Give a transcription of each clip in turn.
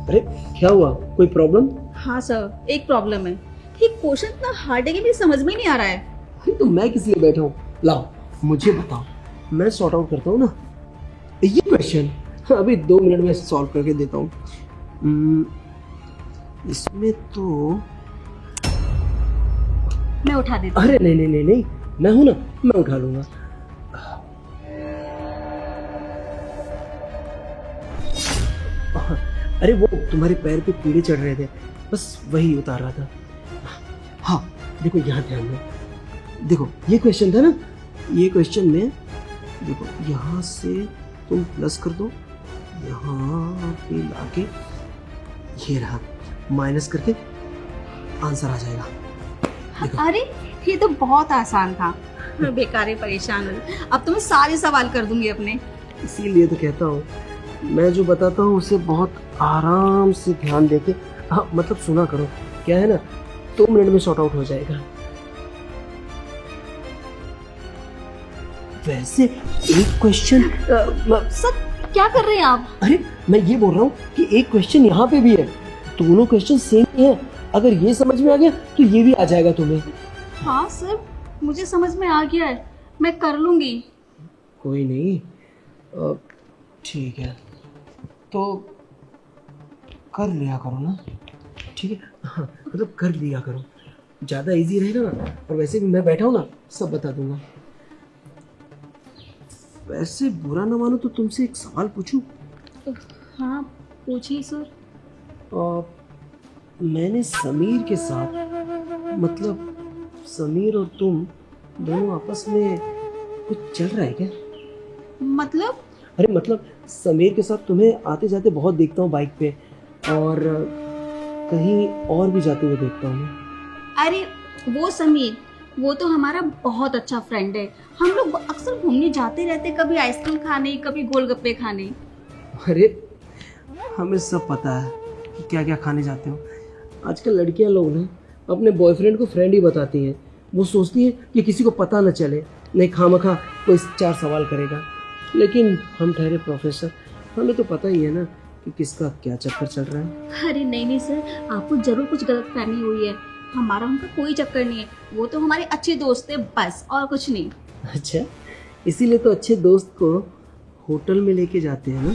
अरे क्या हुआ, कोई प्रॉब्लम? हाँ सर, एक प्रॉब्लम है। ये क्वेश्चन इतना हार्ड है कि मेरी समझ में ही नहीं आ रहा है। अरे तो मैं किस लिए बैठा हूँ, लाओ मुझे बताओ, मैं सॉर्ट आउट करता हूँ ना ये क्वेश्चन। अभी 2 मिनट में सॉल्व करके देता हूँ। इसमें तो मैं उठा देती हूँ। अरे नहीं नहीं नहीं नहीं, मैं हूं ना, मैं उठा लूंगा। अरे वो तुम्हारे पैर पे कीड़े चढ़ रहे थे, बस वही उतार रहा था। हाँ देखो यहाँ ध्यान दो, देखो ये क्वेश्चन था ना, ये क्वेश्चन में देखो यहाँ से तुम प्लस कर दो, यहाँ पे लाके ये रहा, माइनस करके आंसर आ जाएगा। देखो। अरे ये तो बहुत आसान था, मैं बेकार ही परेशान हुई। अब तो मैं सारे सवाल कर दूंगी अपने। इसीलिए तो कहता हूँ, मैं जो बताता हूँ उसे बहुत आराम से ध्यान देके, हाँ मतलब सुना करो। क्या है ना, 2 मिनट में सॉर्ट आउट हो जाएगा। वैसे एक क्वेश्चन सर क्या कर रहे हैं आप? अरे मैं ये बोल रहा हूँ कि एक क्वेश्चन यहाँ पे भी है, दोनों क्वेश्चन सेम ही है। अगर ये समझ में आ गया तो ये भी आ जाएगा तुम्हें। हाँ सर, मुझे समझ में आ गया है, मैं कर लूंगी। कोई नहीं, ठीक है तो कर लिया करो ना, ठीक है? हाँ मतलब कर लिया करो, ज़्यादा इजी रहेगा ना। और वैसे भी मैं बैठा हूँ ना, सब बता दूंगा। वैसे बुरा ना मानो तो तुमसे एक सवाल पूछूं? हाँ पूछिए सर। मैंने समीर के साथ, मतलब समीर और तुम दोनों आपस में कुछ चल रहा है क्या? मतलब? अरे मतलब समीर के साथ तुम्हें आते जाते बहुत देखता हूँ बाइक पे, और कहीं और भी जाते हुए देखता हूँ मैं। अरे वो समीर, वो तो हमारा बहुत अच्छा फ्रेंड है। हम लोग अक्सर घूमने जाते रहते, कभी आइसक्रीम खाने, कभी गोलगप्पे खाने। अरे हमें सब पता है कि क्या क्या खाने जाते हो। आजकल लड़कियां लोग ना अपने बॉयफ्रेंड को फ्रेंड ही बताती हैं। वो सोचती है कि किसी को पता न चले, नहीं खामखा कोई 4 सवाल करेगा। लेकिन हम ठहरे प्रोफेसर, हमें तो पता ही है ना कि किसका क्या चक्कर चल रहा है। अरे नहीं नहीं सर, आपको जरूर कुछ गलतफहमी हुई है। हमारा उनका कोई चक्कर नहीं है, वो तो हमारे अच्छे दोस्त है बस, और कुछ नहीं। अच्छा, इसीलिए तो अच्छे दोस्त को होटल में लेके जाते हैं ना?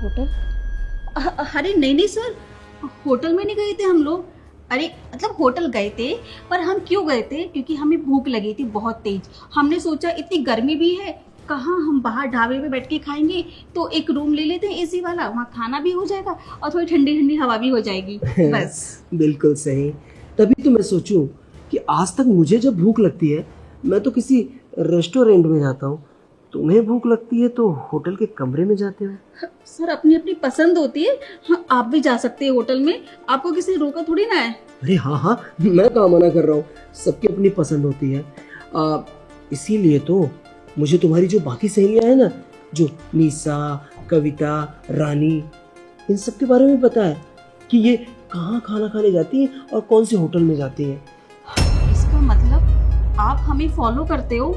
होटल? अरे नहीं नहीं सर, होटल में नहीं गए थे हम लोग। अरे मतलब होटल गए थे, पर हम क्यों गए थे, क्योंकि हमें भूख लगी थी बहुत तेज। हमने सोचा इतनी गर्मी भी है, कहाँ हम बाहर ढाबे पे बैठ के खाएंगे, तो एक रूम ले लेते हैं एसी वाला, वहाँ खाना भी हो जाएगा और थोड़ी ठंडी ठंडी हवा भी हो जाएगी बस। बिल्कुल सही। तभी तो मैं सोचूं कि आज तक मुझे जब भूख लगती है मैं तो किसी रेस्टोरेंट में जाता हूँ, तुम्हें भूख लगती है तो होटल के कमरे में जाते हो। सर अपनी अपनी पसंद होती है। हाँ, आप भी जा सकते हैं होटल में, आपको किसी रोका थोड़ी ना है। अरे हाँ हाँ, मैं कहाँ मना कर रहा हूँ, सबकी अपनी पसंद होती है। इसीलिए तो मुझे तुम्हारी जो बाकी सहेलियां हैं ना, जो निशा, कविता, रानी, इन सब के बारे में पता है कि ये कहाँ खाना खाने जाती हैं और कौन से होटल में जाती हैं। इसका मतलब आप हमें फॉलो करते हो?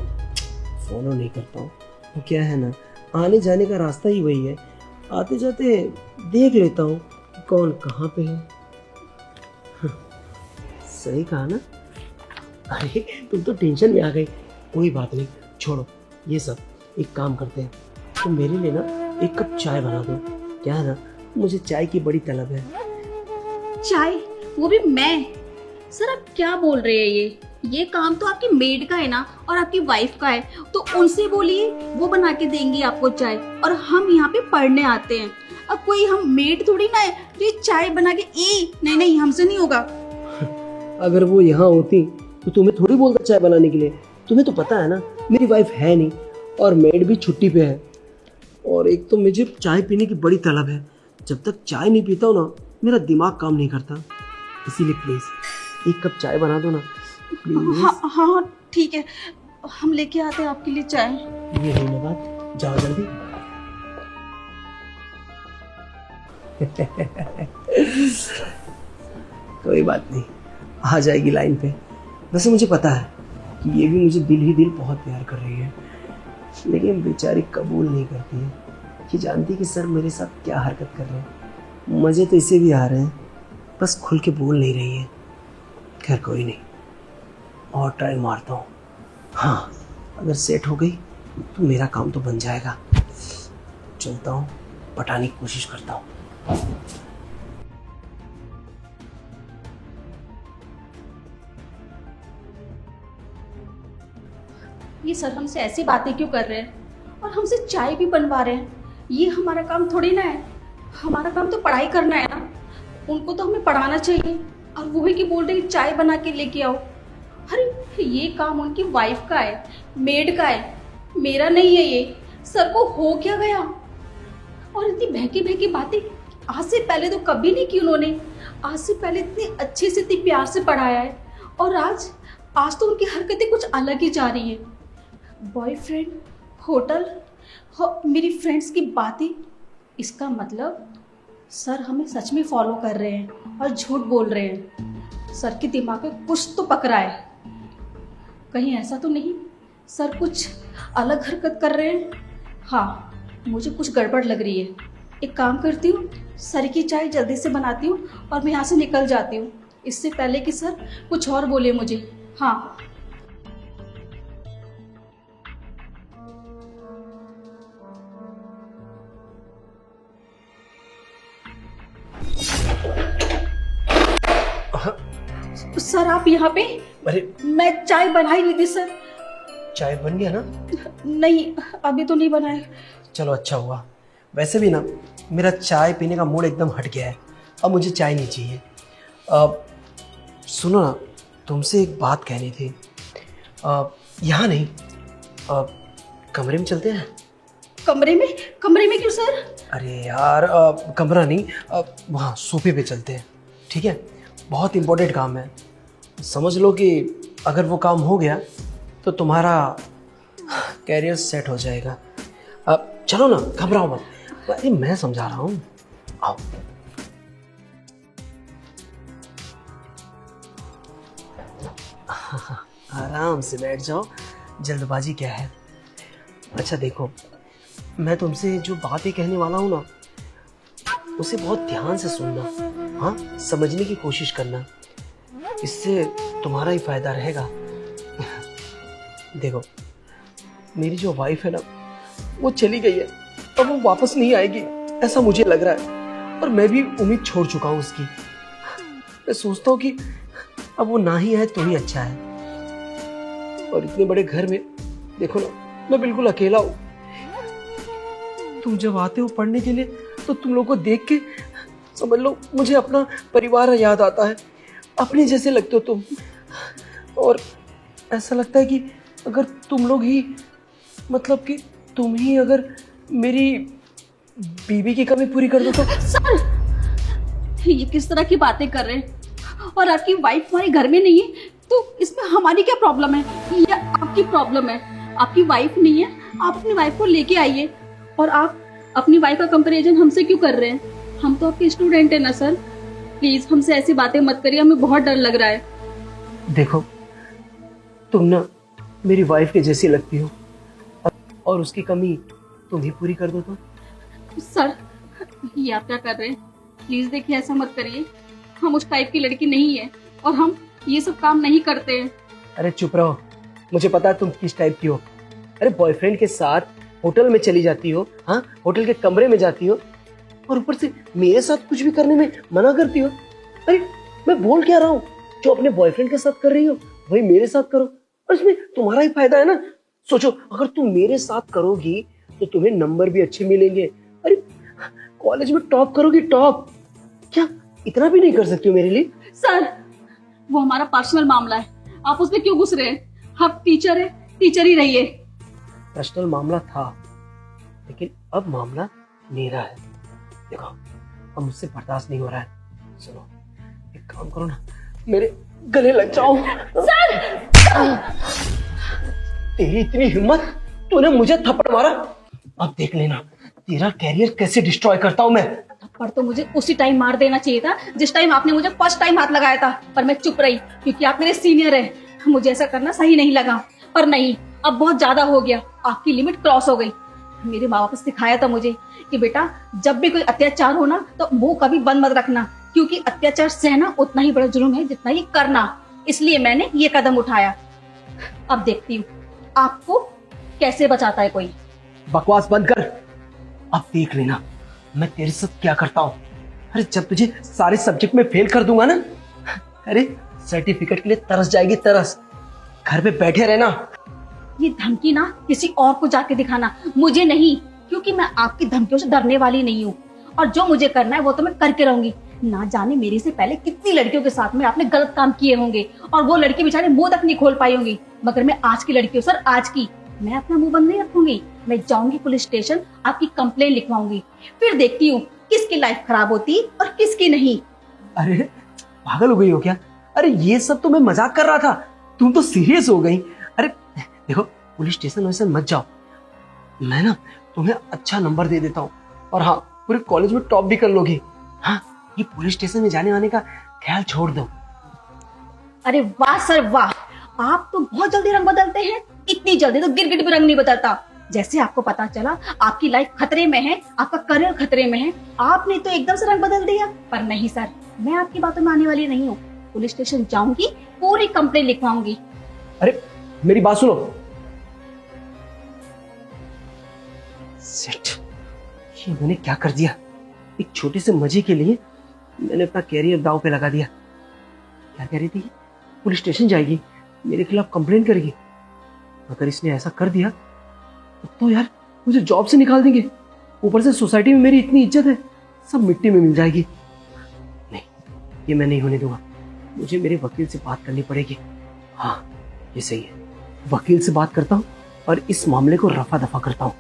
फॉलो नहीं करता हूँ, वो क्या है ना, आने जाने का रास्ता ही वही है, आते जाते देख लेता हूँ कौन कहाँ पे है। सही कहा ना? अरे तुम तो टेंशन में आ गई। कोई बात नहीं, छोड़ो ये सब। एक काम करते हैं, तुम मेरे लिए ना 1 कप चाय बना दो। क्या है ना, मुझे चाय की बड़ी तलब है। चाय? वो भी मैं? सर आप क्या बोल रहे हैं? ये काम तो आपकी मेड का है ना, और आपकी वाइफ का है, तो उनसे बोलिए, वो बना के देंगी आपको चाय। और हम यहाँ पे पढ़ने आते हैं, अब कोई हम मेड थोड़ी ना है जो ये चाय बना के नहीं नहीं, हमसे नहीं होगा। अगर वो यहाँ होती तो तुम्हें थोड़ी बोलता चाय बनाने के लिए। तुम्हें तो पता है ना मेरी वाइफ है नहीं, और मेड भी छुट्टी पे है, और एक तो मुझे चाय पीने की बड़ी तलब है। जब तक चाय नहीं पीता हूँ ना, मेरा दिमाग काम नहीं करता। इसीलिए प्लीज 1 कप चाय बना दो ना प्लीज। हाँ हाँ ठीक है, हम लेके आते हैं आपके लिए चाय। ये है ना बात, जाओ जल्दी। कोई बात नहीं, आ जाएगी लाइन पे। वैसे मुझे पता है कि ये भी मुझे दिल ही दिल बहुत प्यार कर रही है, लेकिन बेचारी कबूल नहीं करती है। ये जानती कि सर मेरे साथ क्या हरकत कर रहे हैं। मज़े तो इसे भी आ रहे हैं, बस खुल के बोल नहीं रही है। खैर कोई नहीं, और ट्राई मारता हूँ। हाँ, अगर सेट हो गई तो मेरा काम तो बन जाएगा। चलता हूँ, पटाने की कोशिश करता हूँ। ये सर हमसे ऐसी बातें क्यों कर रहे हैं और हमसे चाय भी बनवा रहे हैं? ये हमारा काम थोड़ी ना है। हमारा काम तो पढ़ाई करना है ना। उनको तो हमें पढ़ाना चाहिए और वो ही कि बोल रहे हैं चाय बना के लेके आओ। अरे ये काम उनकी वाइफ का है, मेड का है, मेरा नहीं है ये। सर को हो क्या गया? और इतनी बहकी बहकी बातें आज से पहले तो कभी नहीं की उन्होंने। आज से पहले इतने अच्छे से इतनी प्यार से पढ़ाया है और आज तो उनकी हरकतें कुछ अलग ही जा रही है। बॉयफ्रेंड, होटल, मेरी फ्रेंड्स की बातें। इसका मतलब सर हमें सच में फॉलो कर रहे हैं और झूठ बोल रहे हैं। सर के दिमाग में कुछ तो पकड़ा है। कहीं ऐसा तो नहीं सर कुछ अलग हरकत कर रहे हैं? हाँ, मुझे कुछ गड़बड़ लग रही है। एक काम करती हूँ, सर की चाय जल्दी से बनाती हूँ और मैं यहाँ से निकल जाती हूँ, इससे पहले कि सर कुछ और बोले मुझे। हाँ। सर आप यहाँ पे? अरे मैं चाय बना ही नहीं थी सर। चाय बन गया ना? नहीं, अभी तो नहीं बनाए। चलो अच्छा हुआ। वैसे भी ना मेरा चाय पीने का मूड एकदम हट गया है, अब मुझे चाय नहीं चाहिए। सुनो ना, तुमसे एक बात कहनी थी। यहाँ नहीं, कमरे में चलते हैं। कमरे में? कमरे में क्यों सर? अरे यार, कमरा नहीं, वहाँ सोफे पे चलते हैं, ठीक है? बहुत इम्पोर्टेंट काम है। समझ लो कि अगर वो काम हो गया तो तुम्हारा कैरियर सेट हो जाएगा। चलो ना, घबराओ मत। अरे मैं समझा रहा हूँ, आओ। आराम से बैठ जाओ, जल्दबाजी क्या है। अच्छा देखो, मैं तुमसे जो बातें कहने वाला हूँ ना, उसे बहुत ध्यान से सुनना। हाँ, समझने की कोशिश करना, इससे तुम्हारा ही फायदा रहेगा। देखो, मेरी जो वाइफ है ना, वो चली गई है, अब वो वापस नहीं आएगी ऐसा मुझे लग रहा है। और मैं भी उम्मीद छोड़ चुका हूँ उसकी। मैं सोचता हूँ कि अब वो ना ही आए तो ही अच्छा है। और इतने बड़े घर में देखो ना, मैं बिल्कुल अकेला हूँ। तुम जब आते हो पढ़ने के लिए तो तुम लोग को देख के समझ लो मुझे अपना परिवार याद आता है। अपने जैसे लगते हो तुम, और ऐसा लगता है कि अगर तुम लोग ही, मतलब कि तुम ही अगर मेरी बीवी की कमी पूरी कर दो तो। सर, ये किस तरह की बातें कर रहे हैं? और आपकी वाइफ हमारे घर में नहीं है तो इसमें हमारी क्या प्रॉब्लम है? ये आपकी प्रॉब्लम है। आपकी वाइफ नहीं है, आप अपनी वाइफ को लेके आइए। और आप अपनी वाइफ का कंपैरिजन हमसे क्यों कर रहे हैं? हम तो आपके स्टूडेंट है ना सर। प्लीज हमसे ऐसी बातें मत करिए, हमें बहुत डर लग रहा है। देखो, तुम ना मेरी वाइफ के जैसी लगती हो, और उसकी कमी तुम ही पूरी कर दो तो। सर, ये आप क्या कर रहे हैं? प्लीज देखिए, ऐसा मत करिए। हम उस टाइप की लड़की नहीं है और हम ये सब काम नहीं करते हैं। अरे चुप रहो, मुझे पता है तुम किस टाइप की हो। अरे बॉयफ्रेंड के साथ होटल में चली जाती हो, हाँ, होटल के कमरे में जाती हो, और ऊपर से मेरे साथ कुछ भी करने में मना करती हो। अरे मैं बोल क्या रहा हूँ, जो अपने बॉयफ्रेंड के साथ कर रही हो वही मेरे साथ करो, और इसमें तुम्हारा ही फायदा है ना। सोचो, अगर तुम मेरे साथ करोगी तो तुम्हें नंबर भी अच्छे मिलेंगे। अरे कॉलेज में टॉप करोगी, टॉप। क्या इतना भी नहीं कर सकती हो मेरे लिए? सर, वो हमारा पर्सनल मामला है, आप उसमें क्यों घुस रहे हैं? आप टीचर है, टीचर ही रहिए। पर्सनल मामला था, लेकिन अब मामला मेरा है। देखो, अब मुझसे बर्दाश्त नहीं हो रहा है। सुनो, एक काम करो ना, मेरे गले लग जाओ। सर! तेरी इतनी हिम्मत, तूने मुझे थप्पड़ मारा। अब देख लेना तेरा कैरियर कैसे डिस्ट्रॉय करता हूं मैं। थप्पड़ तो मुझे उसी टाइम मार देना चाहिए था जिस टाइम आपने मुझे फर्स्ट टाइम हाथ लगाया था, पर मैं चुप रही क्योंकि आप मेरे सीनियर हैं। मुझे ऐसा करना सही नहीं लगा, पर नहीं, अब बहुत ज्यादा हो गया। आपकी लिमिट क्रॉस हो गई। मेरे माँ बाप ने सिखाया था मुझे कि बेटा जब भी कोई अत्याचार हो ना तो मुंह कभी बंद मत रखना, क्योंकि अत्याचार सहना उतना ही बड़ा जुर्म है जितना ये करना। इसलिए मैंने ये कदम उठाया। अब देखती हूँ आपको कैसे बचाता है कोई। बकवास बंद कर, अब देख लेना मैं तेरे साथ क्या करता हूँ। अरे जब तुझे सारे सब्जेक्ट में फेल कर दूंगा ना, अरे सर्टिफिकेट के लिए तरस जाएगी तरस। घर पे बैठे रहना। ये धमकी ना किसी और को जाके दिखाना, मुझे नहीं, क्योंकि मैं आपकी धमकियों से डरने वाली नहीं हूँ। और जो मुझे करना है वो तो मैं करके रहूंगी। ना जाने मेरे से पहले कितनी लड़कियों के साथ में आपने गलत काम किए होंगे और वो लड़की बेचारे मुंह तक नहीं खोल पाई होंगी, मगर मैं आज की लड़की हूँ सर, आज की। मैं अपना मुंह बंद नहीं रखूंगी। मैं जाऊंगी पुलिस स्टेशन, आपकी कंप्लेन लिखवाऊंगी, फिर देखती हूँ किसकी लाइफ खराब होती और किसकी नहीं। अरे पागल हो गई हो क्या? अरे ये सब तो मैं मजाक कर रहा था, तुम तो सीरियस हो गई। अरे देखो पुलिस स्टेशन वैसे मत जाओ, मैं ना तुम्हें अच्छा नंबर दे देता हूँ और हाँ पूरे कॉलेज में टॉप भी कर लोगी। हाँ ये पुलिस स्टेशन में जाने आने का ख्याल छोड़ दो। अरे वाह सर वाह, आप तो बहुत जल्दी रंग बदलते हैं। इतनी जल्दी तो गिरगिट भी रंग नहीं बदलता। जैसे आपको पता चला आपकी लाइफ खतरे में है, आपका करियर खतरे में है, आपने तो एकदम से रंग बदल दिया। पर नहीं सर, मैं आपकी बातों में आने वाली नहीं हूँ। पुलिस स्टेशन जाऊंगी, पूरी कंप्लेन लिखवाऊंगी। अरे मेरी बात सुनो। सेट, ये मैंने क्या कर दिया? एक छोटे से मजे के लिए मैंने अपना कैरियर दांव पे लगा दिया। क्या कह रही थी? पुलिस स्टेशन जाएगी, मेरे खिलाफ कंप्लेन करेगी। अगर इसने ऐसा कर दिया तो यार मुझे जॉब से निकाल देंगे। ऊपर से सोसाइटी में मेरी इतनी इज्जत है, सब मिट्टी में मिल जाएगी। नहीं, ये मैं नहीं होने दूंगा। मुझे मेरे वकील से बात करनी पड़ेगी। हाँ ये सही है, वकील से बात करता हूँ और इस मामले को रफा दफा करता हूँ।